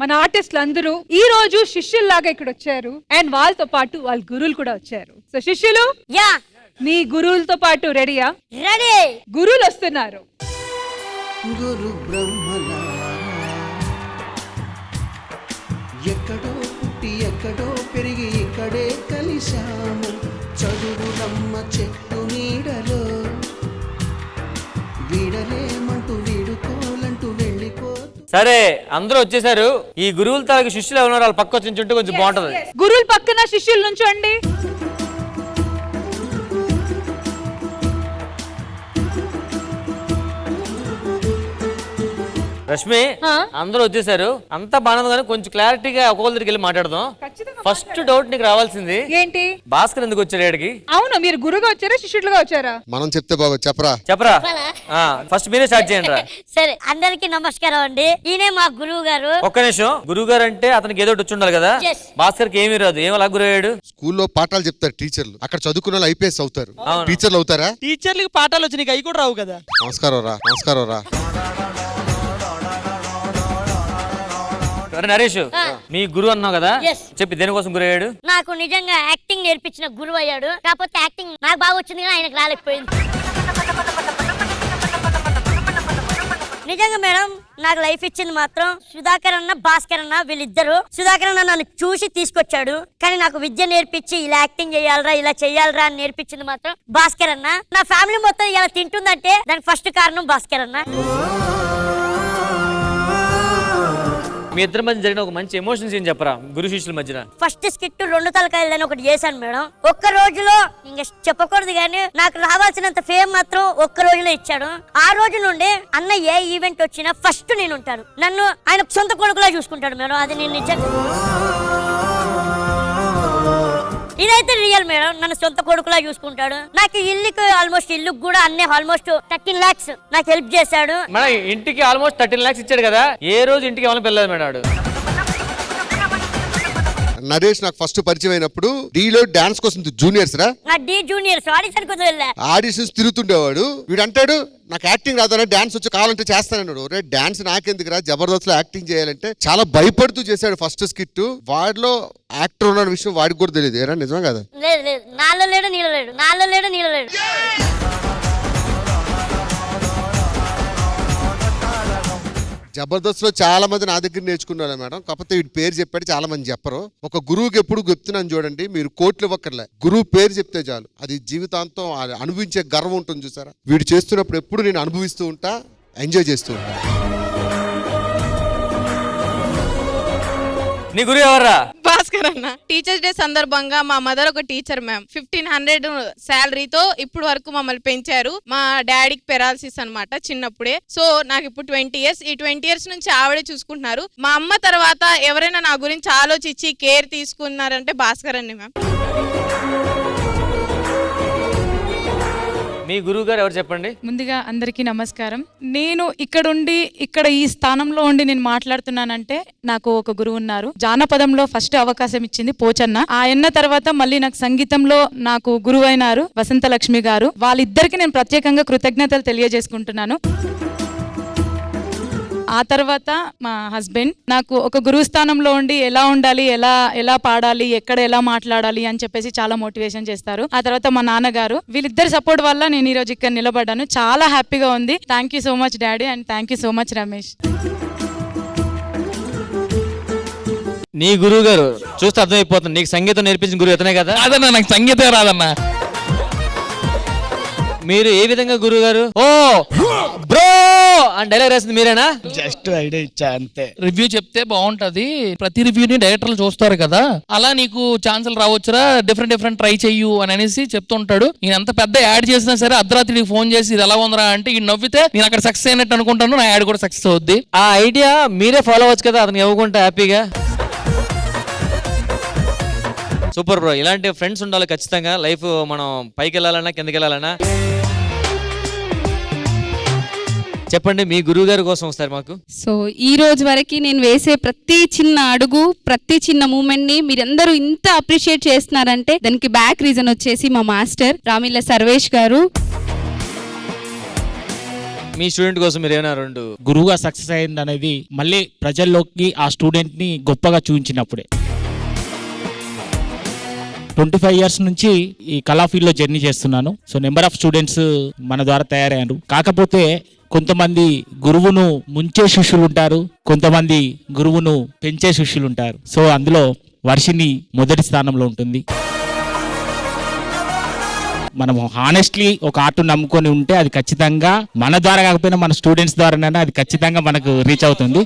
మన ఆర్టిస్టులు అందరూ ఈ రోజు శిష్యుల్లాగా ఇక్కడ వచ్చారు అండ్ వాళ్ళతో పాటు వాళ్ళ గురువులు కూడా వచ్చారు. సో శిష్యులు యా మీ గురువులతో పాటు రెడీయా? రెడీ. గురువులు వస్తున్నారు. గురు బ్రహ్మలా ఎక్కడో పుట్టి ఎక్కడో పెరిగి ఇక్కడే కలిశాము. చదువులమ్మ చెట్టు నీడలో వీడలేమంటూ వీడుకోలంటూ వెళ్ళిపోతూ. సరే అందరూ వచ్చేసారు. ఈ గురువుల తాలూకు శిష్యులు ఎవరు వాళ్ళు పక్క వచ్చి చుట్టూ కొంచెం బాగుంటది. గురువుల పక్కన శిష్యుల నుంచోండి. రష్మి అందరూ వచ్చేసారు, అంతా బాగుంది కానీ కొంచెం క్లారిటీగా ఒక్కొక్కరి దగ్గరికి వెళ్ళి మాట్లాడదాం. ఫస్ట్ డౌట్ నీకు రావాల్సింది ఏంటి? భాస్కర్ ఎందుకు వచ్చాడు ఇక్కడికి? అవును, మీరు గురుగా వచ్చారా శిష్యులుగా వచ్చారా? మనం చెప్తే బాబు చెప్పరా. ఫస్ట్ మీరే స్టార్ట్ చేయండి రా. సరే అందరికి నమస్కారం అండి. ఈయనే మా గురువు గారు. ఒక్క నిమిషం, గురువు గారు అంటే అతనికి ఏదో వచ్చి ఉండాలి కదా. Yes. భాస్కర్ కి ఏమీ రాదు, ఏం అలా గురయ్యాడు? స్కూల్లో పాఠాలు చెప్తారు టీచర్లు, అక్కడ చదువుకున్న వాళ్ళు ఐపీఎస్ అవుతారు. టీచర్లు అవుతారా? టీచర్లకి పాఠాలు వచ్చి నీకు అవి కూడా రావు కదా. నమస్కారం రా, నమస్కారం రా. నరేష్ మీ గురువు అన్నావు కదా, Yes. చెప్పి దేనికోసం గురయ్యాడు? నాకు నిజంగా యాక్టింగ్ నేర్పించిన గురువు అయ్యాడు. కాకపోతే యాక్టింగ్ నాకు బాగా వచ్చింది కానీ ఆయనకు రాలేకపోయింది. నిజంగా మేడం నాకు లైఫ్ ఇచ్చింది మాత్రం సుధాకర్ అన్న భాస్కర్ అన్న. వీళ్ళిద్దరు. సుధాకర్ అన్న నన్ను చూసి తీసుకొచ్చాడు, కానీ నాకు విద్య నేర్పించి ఇలా యాక్టింగ్ చేయాలరా ఇలా చెయ్యాలరా అని నేర్పించింది మాత్రం భాస్కర్ అన్న. నా ఫ్యామిలీ మొత్తం ఇలా తింటుందంటే దానికి ఫస్ట్ కారణం భాస్కర్ అన్న. మీ ఇద్దరి మధ్య జరిగిన ఒక మంచి ఎమోషన్స్ ఏం చెప్పరా గురు శిష్యుల మధ్యన? ఫస్ట్ స్కిట్ 2 తలకాయలని ఒకటి చేశాను మేడం. ఒక్క రోజులో ఇంకా చెప్పకూడదు కానీ నాకు రావాల్సినంత ఫేమ్ మాత్రం ఒక్క రోజులో ఇచ్చాడు. ఆ రోజు నుండి అన్న ఏ ఈవెంట్ వచ్చినా ఫస్ట్ నేను ఉంటాను. నన్ను ఆయన సొంత కొడుకులా చూసుకుంటాడు మేడం. అది నేను నిజంగా ఇదైతే రియల్ మేడం. నన్ను సొంత కొడుకులా చూసుకుంటాడు. నాకు ఇల్లుకు కూడా అన్నీ ఆల్మోస్ట్ 13 lakhs నాకు హెల్ప్ చేశాడు. మన ఇంటికి ఆల్మోస్ట్ 13 lakhs ఇచ్చాడు కదా. ఏ రోజు ఇంటికి ఏమైనా పిల్లలు మేడాడు? నరేష్ నాకు ఫస్ట్ పరిచయం అయినప్పుడు డీలో డాన్స్ కోసం జూనియర్స్ రా, నా డి జూనియర్స్ ఆడిషన్ కోసం వెళ్ళా. ఆడిషన్స్ తిరుగుతుండేవాడు. వీడు అంటాడు నాకు యాక్టింగ్ రాదని, డాన్స్ వచ్చి కావాలంటే చేస్తానన్నాడు. రే డాన్స్ నాకెందుకు రా, జబర్దస్త్ లో యాక్టింగ్ చేయాలంటే చాలా భయపడుతూ చేశాడు ఫస్ట్ స్కిట్. వాడిలో యాక్టర్ ఉన్న విషయం వాడికి కూడా తెలియదు. ఏరా నిజమే కదా? లేదు లేదు, నాలో లేడు నీళ్ళ లేడు, నాలో లేడు నీళ్ళ లేడు. జబర్దస్త్ లో చాలా మంది నా దగ్గర నేర్చుకున్నారు మేడం. కాకపోతే వీడి పేరు చెప్పాడు, చాలా మంది చెప్పరు. ఒక గురువుకి ఎప్పుడు చెప్తున్నాను చూడండి, మీరు కోట్లు ఇవ్వక్కర్లే, గురువు పేరు చెప్తే చాలు. అది జీవితాంతం అనుభవించే గర్వం ఉంటుంది చూసారా. వీడు చేస్తున్నప్పుడు ఎప్పుడు నేను అనుభవిస్తూ ఉంటా, ఎంజాయ్ చేస్తూ ఉంటా. నీ గురువు ఎవర్రా? భాస్కర్ అన్న. టీచర్స్ డే సందర్భంగా మా మదర్ ఒక టీచర్ మ్యామ్. 1500 శాలరీతో ఇప్పుడు వరకు మమ్మల్ని పెంచారు. మా డాడీకి పెరాలసిస్ అన్నమాట చిన్నప్పుడే. సో నాకు ఇప్పుడు 20 years. ఈ 20 years నుంచి ఆవిడే చూసుకుంటున్నారు. మా అమ్మ తర్వాత ఎవరైనా నా గురించి ఆలోచించి కేర్ తీసుకున్నారంటే భాస్కర్ అన్న మ్యామ్. మీ గురువు గారు ఎవరు చెప్పండి? ముందుగా అందరికీ నమస్కారం. నేను ఇక్కడ ఈ స్థానంలో ఉండి నేను మాట్లాడుతున్నానంటే నాకు ఒక గురువు ఉన్నారు. జానపదంలో ఫస్ట్ అవకాశం ఇచ్చింది పోచన్న. ఆయన తర్వాత మళ్ళీ నాకు సంగీతంలో నాకు గురువు అయినారు వసంతలక్ష్మి గారు. వాళ్ళిద్దరికి నేను ప్రత్యేకంగా కృతజ్ఞతలు తెలియజేసుకుంటున్నాను. ఆ తర్వాత మా హస్బెండ్ నాకు ఒక గురువు స్థానంలో ఉండి ఎలా ఉండాలి, ఎలా పాడాలి, ఎక్కడ ఎలా మాట్లాడాలి అని చెప్పేసి చాలా మోటివేషన్ చేస్తారు. ఆ తర్వాత మా నాన్నగారు. వీళ్ళిద్దరి సపోర్ట్ వల్ల నేను ఈ రోజు ఇక్కడ నిలబడ్డాను. చాలా హ్యాపీగా ఉంది. Thank you so much daddy and thank you so much Ramesh. నీ గురువు గారు చూస్తే అర్థమైపోతుంది, నీకు సంగీతం నేర్పించిన గురువు ఇతనే కదా? అదన్నా నాకు సంగీతం రాదన్నా. మీరు ఏ విధంగా గురువు గారు ఓ బ్రో అని డైలాగ్ రాసింది మీరేనా? జస్ట్ ఐడియా ఇచ్చా అంతే. రివ్యూ చెప్తే బాగుంటది. ప్రతి రివ్యూని డైరెక్టర్లు చూస్తారు కదా, అలా నీకు ఛాన్సులు రావచ్చురా, డిఫరెంట్ ట్రై చెయ్యు అని అనేసి చెప్తుంటాడు. నేను ఎంత పెద్ద యాడ్ చేసినా సరే అర్ధరాత్రికి ఫోన్ చేసి ఇది ఎలా ఉందరా అంటే ఈ నవ్వితే నేను అక్కడ సక్సెస్ అయినట్టు అనుకుంటాను, నా యాడ్ కూడా సక్సెస్ అవుద్ది. ఆ ఐడియా మీరే ఫాలో అవ్వచ్చు కదా, అతను ఇవ్వకుంటే హ్యాపీగా. సూపర్ బ్రో, ఇలాంటి ఫ్రెండ్స్ ఉండాలి ఖచ్చితంగా. లైఫ్ మనం పైకి వెళ్ళాలన్నా కిందకి వెళ్ళాలన్నా. చెప్పండి మీ గురువు గారి కోసం ఒకసారి మాకు. సో ఈ రోజు వరకు నేను వేసే ప్రతి చిన్న అడుగు, ప్రతి చిన్న మూమెంట్ ని మీరందరూ ఇంత అప్రిషియేట్ చేస్తున్నారంటే దానికి బ్యాక్ రీజన్ వచ్చేసి మా మాస్టర్ రామిల్ల సర్వేష్ గారు. మీ స్టూడెంట్ కోసం మీరు ఏమైనా 2 గురువుగా సక్సెస్ అయింది అనేది మళ్ళీ ప్రజల్లోకి ఆ స్టూడెంట్ ని గొప్పగా చూపించినప్పుడే. 25 years నుంచి ఈ కళా ఫీల్డ్ లో జర్నీ చేస్తున్నాను. సో నెంబర్ ఆఫ్ స్టూడెంట్స్ మన ద్వారా తయారయ్యారు. కాకపోతే కొంతమంది గురువును ముంచే శిష్యులు ఉంటారు, కొంతమంది గురువును పెంచే శిష్యులు ఉంటారు. సో అందులో వర్షిని మొదటి స్థానంలో ఉంటుంది. మనం హానెస్ట్లీ ఒక ఆర్ట్ నమ్ముకొని ఉంటే అది ఖచ్చితంగా మన ద్వారా కాకపోయినా మన స్టూడెంట్స్ ద్వారానైనా అది ఖచ్చితంగా మనకు రీచ్ అవుతుంది.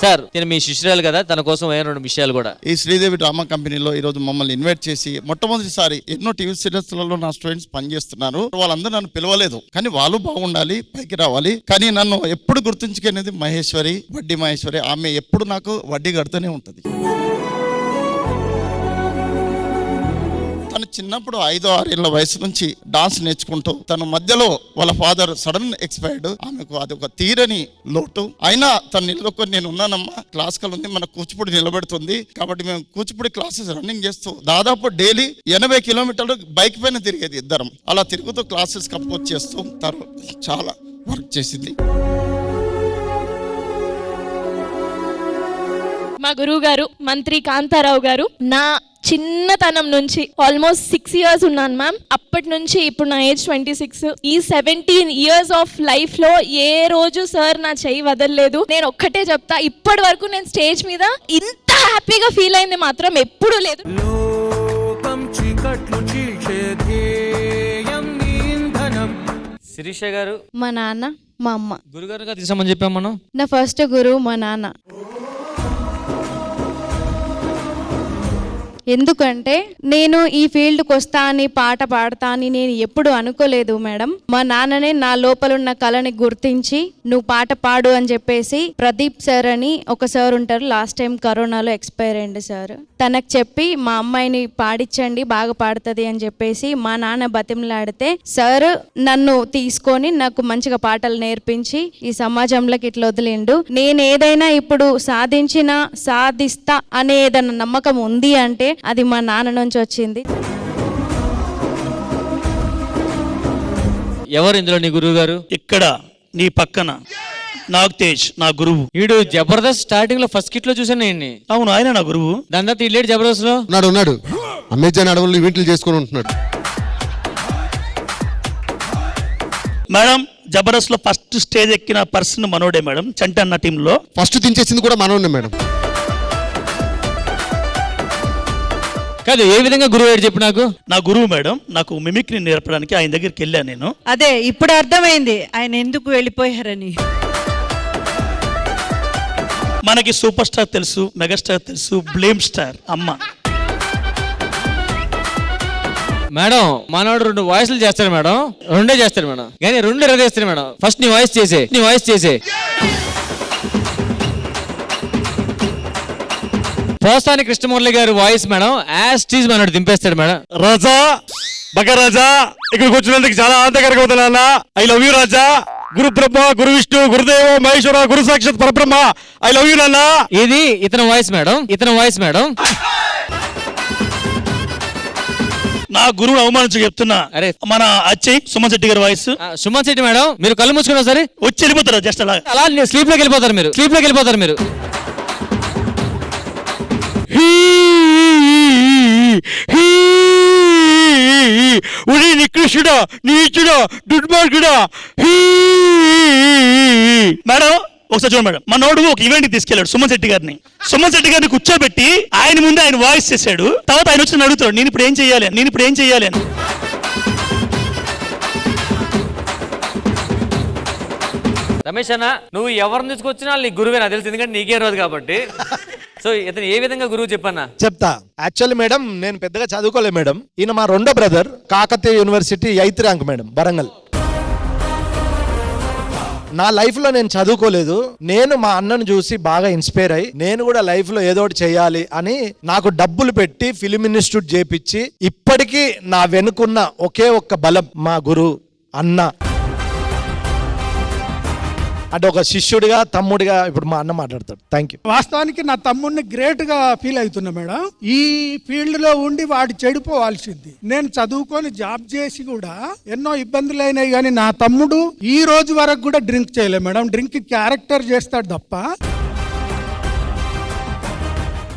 సార్ నేను మీ శిష్యురాలు కదా, తన కోసం ఏమైనా 2 విషయాలు కూడా. ఈ శ్రీదేవి డ్రామా కంపెనీలో ఈ రోజు మమ్మల్ని ఇన్వైట్ చేసి మొట్టమొదటిసారి ఎన్నో టీవీ సీరియల్స్లలో నా స్టూడెంట్స్ పనిచేస్తున్నారు. వాళ్ళందరూ నన్ను పిలవలేదు, కానీ వాళ్ళు బాగుండాలి, పైకి రావాలి. కానీ నన్ను ఎప్పుడు గుర్తుంచుకునేది మహేశ్వరి, వడ్డీ మహేశ్వరి. ఆమె ఎప్పుడు నాకు వడ్డీ కడుతూనే ఉంటుంది. తను చిన్నప్పుడు 5-6 ఏళ్ల వయసు నుంచి డాన్స్ నేర్చుకుంటూ తన మధ్యలో వాళ్ళ ఫాదర్ సడన్ ఎక్స్పైర్డ్. ఆమెకు అది ఒక తీరని లోటు. అయినా తను నిలదొక్కొని నేను ఉన్నానమ్మా, క్లాసికల్ ఉంది, మన కూచిపూడి నిలబెడుతుంది కాబట్టి మేము కూచిపూడి క్లాసెస్ రన్నింగ్ చేస్తూ దాదాపు డైలీ 80 కిలోమీటర్లు బైక్ పైన తిరిగేది ఇద్దరం. అలా తిరుగుతూ క్లాసెస్ కంపోజ్ చేస్తూ తను చాలా వర్క్ చేసింది. మా గురువు గారు మంత్రి కాంతారావు గారు. నా చిన్నతనం నుంచి ఆల్మోస్ట్ 6 years ఉన్నాను మ్యామ్. అప్పటి నుంచి ఇప్పుడు నా ఏజ్ 26. ఈ 17 years ఆఫ్ లైఫ్ లో ఏ రోజు సార్ నా చెయ్యి వదలలేదు. నేను ఒక్కటే చెప్తా, ఇప్పటి వరకు నేను స్టేజ్ మీద ఇంత హ్యాపీగా ఫీల్ అయింది మాత్రం ఎప్పుడూ లేదు. శిరీష గారు, మా నాన్న, మా అమ్మ. గురుగారుగా తీసామని చెప్పాం మనం. నా ఫస్ట్ గురువు మా నాన్న. ఎందుకంటే నేను ఈ ఫీల్డ్కి వస్తా అని, పాట పాడతా అని నేను ఎప్పుడు అనుకోలేదు మేడం. మా నాన్ననే నా లోపల ఉన్న కళని గుర్తించి నువ్వు పాట పాడు అని చెప్పేసి, ప్రదీప్ సార్ అని ఒక సార్ ఉంటారు, లాస్ట్ టైం కరోనాలో ఎక్స్పైర్ అయ్యింది సార్. తనకు చెప్పి మా అమ్మాయిని పాడించండి, బాగా పాడుతుంది అని చెప్పేసి మా నాన్న బతిమలాడితే సార్ నన్ను తీసుకొని నాకు మంచిగా పాటలు నేర్పించి ఈ సమాజంలోకి ఇట్లా వదిలిండు. నేను ఏదైనా ఇప్పుడు సాధిస్తా అనే ఏదైనా నమ్మకం ఉంది అంటే అది మా నాన్న నుంచి వచ్చింది. ఎవరు ఇందులో నీ గురువు గారు? ఇక్కడ నీ పక్కన నాగ్ తేజ్ నా గురువు. వీడు జబర్దస్త్ స్టార్టింగ్ లో ఫస్ట్ కిట్ లో చూసాను నేను. అవును, ఆయన నా గురువు. దాని తర్వాత ఇల్లేడు జబర్దస్త్ లో ఉన్నాడు అమెజాన్ అడవుల్లో ఈవెంట్లు చేసుకొని ఉంటున్నాడు. మేడం జబర్దస్త్ లో ఫస్ట్ స్టేజ్ ఎక్కిన పర్సన్ మనోడే మేడం. చంటి అన్న టీమ్ లో ఫస్ట్ దించేసింది కూడా మనోడే మేడం. కాదు, ఏ విధంగా గురువు ఏడు చెప్పు నాకు. నా గురువు మేడం నాకు మిమిక్రీ నేర్పడానికి ఆయన దగ్గరికి వెళ్ళాను నేను. అదే ఇప్పుడు అర్థమైంది ఆయన ఎందుకు వెళ్ళిపోయారని. మనకి సూపర్ స్టార్ తెలుసు, మెగాస్టార్ తెలుసు, బ్లేమ్ స్టార్ అమ్మ. మేడం మనోడు 2 వాయిస్లు చేస్తాడు మేడం, 2 చేస్తాడు మేడం, కానీ 2 ఎరగేస్తాడు మేడం. ఫస్ట్ నీ వాయిస్ చేసే పోస్తాని కృష్ణమురళి గారి వాయిస్ మేడం యాజ్ టీజ్ మనోడు దింపేస్తాడు మేడం. రాజా బగరాజా ఇక్కడికి వచ్చినందుకు చాలా ఆనందకరంగా ఉంది నాన్న. ఐ లవ్ యూ రాజా. గురు బ్రహ్మ, గురు విష్ణు, గురుదేవ మహేశ్వర, గురు సాక్షాత్ పరబ్రహ్మ. ఐ లవ్ యూ నాన్న. ఇది ఇతని వాయిస్ మేడం. నా గురువు అవమానించి చెప్తున్నా. అరే మన అచ్చయ్ సుమన్ శెట్టి గారి వాయిస్. సుమన్ శెట్టి మేడం, మీరు కళ్ళు మూసుకున్నా సరే వచ్చి వెళ్ళిపోతారు. జస్ట్ అలా స్లీప్ లోకి వెళ్ళిపోతారు మీరు. నికృష్టుడా, నీచుడా, దుర్మార్గుడా. మేడం ఒకసారి చూడండి మేడం, మనోడు ఒక ఈవెంట్ కి తీసుకెళ్లాడు సుమన్ శెట్టి గారిని కూర్చోబెట్టి ఆయన ముందు ఆయన వాయిస్ చేశాడు. తర్వాత ఆయన వచ్చి అడుగుతాడు నేను ఇప్పుడు ఏం చేయాలి అని. రమేష్ అన్న, నువ్వు ఎవరిని తీసుకొచ్చినా నీ గురువే నాకు తెలుసు, ఎందుకంటే నీకే రోజు కాబట్టి. సో ఇతను ఏ విధంగా గురువు చెప్పన్నా చెప్తా. యాక్చువల్లీ మేడం నేను పెద్దగా చదువుకోలేదు మేడం. ఈయన మా రెండో brother, Kakatiya university 8th rank madam, Warangal. నా లైఫ్ లో నేను చదువుకోలేదు. నేను మా అన్నను చూసి బాగా ఇన్స్పైర్ అయ్యి నేను కూడా లైఫ్ లో ఏదో ఒకటి చేయాలి అని నాకు డబ్బులు పెట్టి ఫిలిం ఇన్స్టిట్యూట్ చేపించి ఇప్పటికీ నా వెనుకున్న ఒకే ఒక్క బలం మా గురువు అన్న. అంటే ఒక శిష్యుడిగా తమ్ముడిగా ఇప్పుడు మా అన్న మాట్లాడతాడు. Thank you. వాస్తవానికి నా తమ్ముడిని గ్రేట్ గా ఫీల్ అవుతున్నా మేడం. ఈ ఫీల్డ్ లో ఉండి వాడు చెడిపోవాల్సింది. నేను చదువుకొని జాబ్ చేసి కూడా ఎన్నో ఇబ్బందులు అయినాయి, కానీ నా తమ్ముడు ఈ రోజు వరకు కూడా డ్రింక్ చేయలేదు మేడం. డ్రింక్ క్యారెక్టర్ చేస్తాడు తప్ప.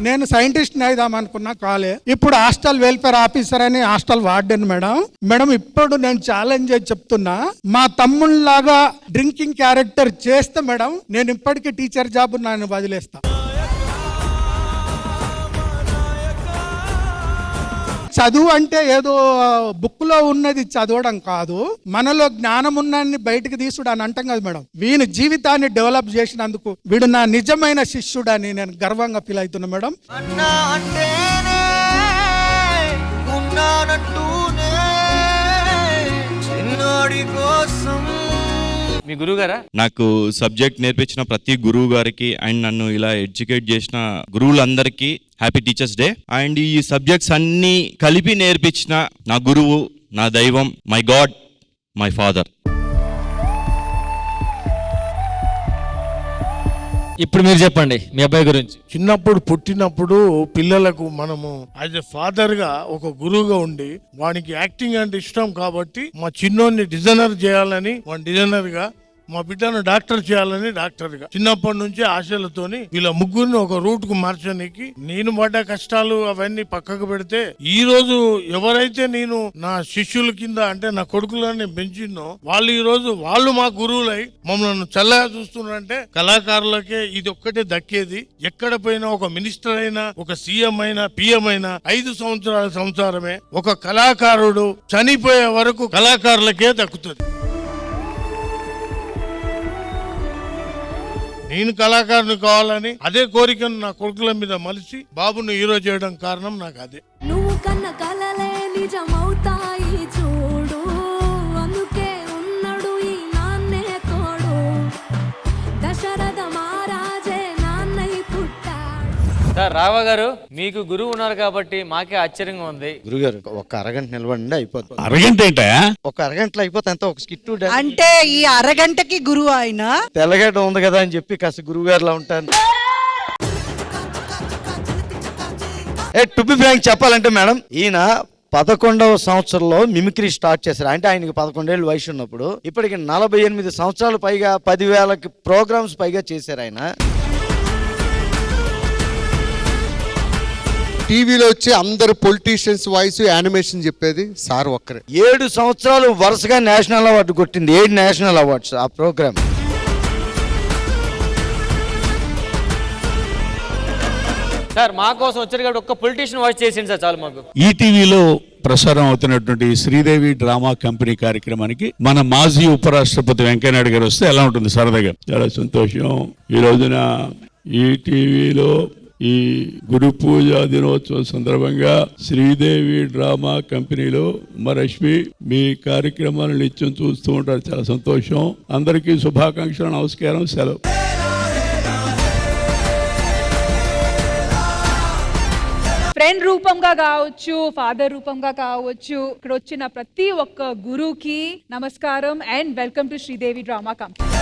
నేను సైంటిస్ట్ అయిదాం అనుకున్నా, కాలే. ఇప్పుడు హాస్టల్ వెల్ఫేర్ ఆఫీసర్ అని హాస్టల్ వార్డెన్ మేడం. ఇప్పుడు నేను ఛాలెంజ్ చేసి చెప్తున్నా, మా తమ్ముళ్ళలాగా డ్రింకింగ్ క్యారెక్టర్ చేస్తే మేడం నేను ఇప్పటికీ టీచర్ జాబ్ నన్ను వదిలేస్తా. చదువు అంటే ఏదో బుక్ లో ఉన్నది చదవడం కాదు, మనలో జ్ఞానం ఉన్నాన్ని బయటకు తీసుడు అని అంటాం కదా మేడం. వీని జీవితాన్ని డెవలప్ చేసినందుకు వీడు నా నిజమైన శిష్యుడని నేను గర్వంగా ఫీల్ అవుతున్నా మేడం. మీ గురువు గారా? నాకు సబ్జెక్ట్ నేర్పించిన ప్రతి గురువు గారికి అండ్ నన్ను ఇలా ఎడ్యుకేట్ చేసిన గురువులందరికీ హ్యాపీ టీచర్స్ డే. అండ్ ఈ సబ్జెక్ట్స్ అన్ని కలిపి నేర్పించిన నా గురువు, నా దైవం, మై గాడ్, మై ఫాదర్. ఇప్పుడు మీరు చెప్పండి మీ అబ్బాయి గురించి. చిన్నప్పుడు పుట్టినప్పుడు పిల్లలకు మనము యాజ్ ఎ ఫాదర్ గా ఒక గురువుగా ఉండి వానికి యాక్టింగ్ అంటే ఇష్టం కాబట్టి మా చిన్నోడిని డిజైనర్ చేయాలని వాడిని డిజైనర్ గా, మా బిడ్డను డాక్టర్ చేయాలని డాక్టర్ గా చిన్నప్పటి నుంచి ఆశలతోని వీళ్ళ ముగ్గురిని ఒక రూట్ కు మార్చడానికి నేను పడ్డ కష్టాలు అవన్నీ పక్కకు పెడితే ఈ రోజు ఎవరైతే నేను నా శిష్యుల కింద అంటే నా కొడుకులని పెంచినో వాళ్ళు ఈ రోజు వాళ్ళు మా గురువులై మమ్మల్ని చల్లగా చూస్తున్నారంటే కళాకారులకే ఇది ఒక్కటే దక్కేది. ఎక్కడ పోయినా ఒక మినిస్టర్ అయినా, ఒక సీఎం అయినా, పిఎం అయినా 5 సంవత్సరాల సంసారమే. ఒక కళాకారుడు చనిపోయే వరకు కళాకారులకే దక్కుతుంది. నేను కళాకారుని కావాలని అదే కోరికను నా కొడుకుల మీద మలిచి బాబును హీరో చేయడం కారణం నాకు అదే. నువ్వు కన్న కలలే నిజమవుతాయి చూడు, అందుకే ఉన్నాడు ఈ నాన్నే తోడు, దశరథ మహారాజే నాన్నై పుట్టాడు. సార్ రావ గారు, మీకు గురువు ఉన్నారు కాబట్టి మాకే ఆశ్చర్యంగా ఉంది. గురుగారు ఒక అరగంట నిలబడి అయిపోతుంది. అరగంట ఏంటా? ఒక అరగంటలో అయిపోతే అంత ఒక స్కిట్ అంటే ఈ అరగంటకి గురువు ఆయన. తెల్లగడ్డ ఉంది కదా అని చెప్పి కాస్త గురువు గారిలా ఉంటాను. టు బి ఫ్రాంక్ చెప్పాలంటే మేడం, ఈయన 11వ సంవత్సరంలో మిమిక్రీ స్టార్ట్ చేశారు. అంటే ఆయనకి 11 ఏళ్ళు వయసు ఉన్నప్పుడు ఇప్పటికి 48 సంవత్సరాలు పైగా 10,000 ప్రోగ్రామ్స్ పైగా చేశారు ఆయన. టీవీలో వచ్చే అందరు పొలిటీషియన్స్ వాయిస్ యానిమేషన్ చెప్పేది సార్ ఒక్కరే. 7 సంవత్సరాలు వరుసగా నేషనల్ అవార్డు కొట్టింది. 7 నేషనల్ అవార్డ్స్ ఆ ప్రోగ్రామ్. సార్ మా కోసం వచ్చారు కాబట్టి ఒక్క పొలిటీషియన్ వాయిస్ చేసింది సార్ చాలు మాకు. ఈటీవీలో ప్రసారం అవుతున్నటువంటి శ్రీదేవి డ్రామా కంపెనీ కార్యక్రమానికి మన మాజీ ఉపరాష్ట్రపతి వెంకయ్యనాయుడు గారు వస్తే ఎలా ఉంటుంది సరదాగా? చాలా సంతోషం. ఈ రోజున ఈటీవీలో ఈ గురు పూజా దినోత్సవం సందర్భంగా శ్రీదేవి డ్రామా కంపెనీలో రష్మి మీ కార్యక్రమాలను నిత్యం చూస్తూ ఉంటారు. చాలా సంతోషం. అందరికీ శుభాకాంక్షలు, నమస్కారం, సెలవు. ఫ్రెండ్ రూపంగా కావచ్చు, ఫాదర్ రూపంగా కావచ్చు, ఇక్కడ వచ్చిన ప్రతి ఒక్క గురువుకి నమస్కారం and welcome to Sridevi drama company.